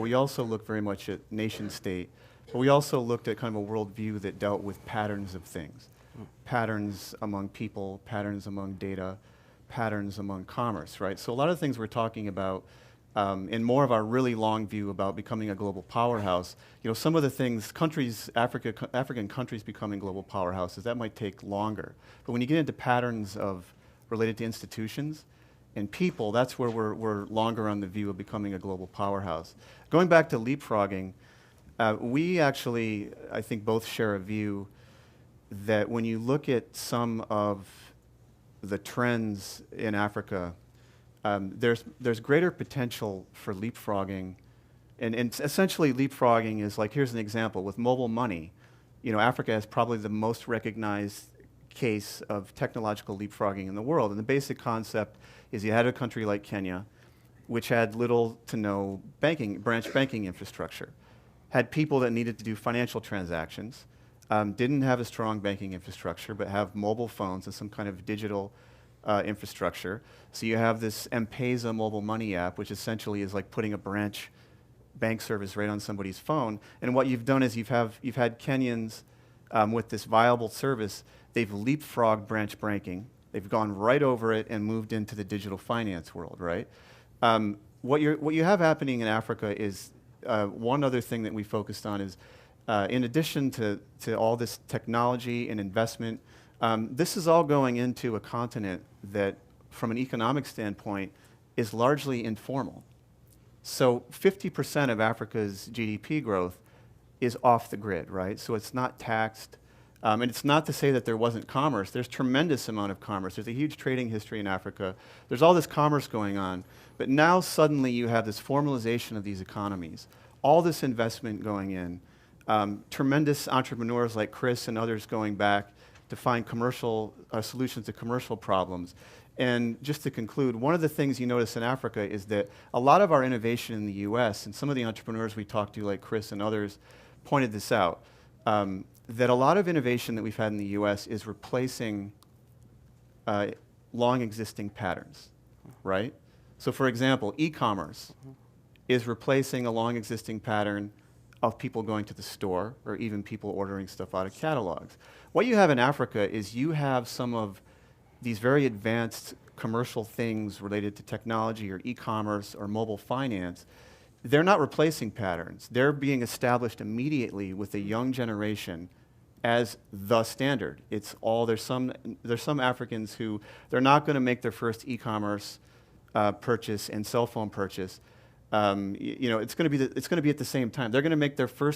we also looked very much at nation state, but we also looked at kind of a worldview that dealt with patterns of things, patterns among people, patterns among data, patterns among commerce, right? So a lot of the things we're talking about in more of our really long view about becoming a global powerhouse, some of the things, African countries becoming global powerhouses, that might take longer. But when you get into patterns related to institutions and people, that's where we're longer on the view of becoming a global powerhouse. Going back to leapfrogging, we actually, I think, both share a view that when you look at some of the trends in Africa, there's greater potential for leapfrogging, and essentially leapfrogging is like, here's an example, with mobile money, Africa has probably the most recognized case of technological leapfrogging in the world, and the basic concept is you had a country like Kenya, which had little to no branch banking infrastructure, had people that needed to do financial transactions, didn't have a strong banking infrastructure, but have mobile phones and some kind of digital infrastructure. So you have this M-Pesa mobile money app, which essentially is like putting a branch bank service right on somebody's phone. And what you've done is you've had Kenyans with this viable service. They've leapfrogged branch banking. They've gone right over it and moved into the digital finance world, right? What you have happening in Africa is one other thing that we focused on is in addition to all this technology and investment, this is all going into a continent that, from an economic standpoint, is largely informal. So 50% of Africa's GDP growth is off the grid, right? So it's not taxed. And it's not to say that there wasn't commerce. There's tremendous amount of commerce. There's a huge trading history in Africa. There's all this commerce going on. But now suddenly you have this formalization of these economies, all this investment going in, tremendous entrepreneurs like Chris and others going back to find commercial solutions to commercial problems. And just to conclude, one of the things you notice in Africa is that a lot of our innovation in the US, and some of the entrepreneurs we talked to like Chris and others pointed this out, that a lot of innovation that we've had in the US is replacing long existing patterns, right? So for example, e-commerce is replacing a long existing pattern of people going to the store or even people ordering stuff out of catalogs. What you have in Africa is you have some of these very advanced commercial things related to technology or e-commerce or mobile finance. They're not replacing patterns. They're being established immediately with a young generation as the standard. It's all, there's some Africans who, they're not going to make their first e-commerce purchase and cell phone purchase. It's going to be at the same time. They're going to make their first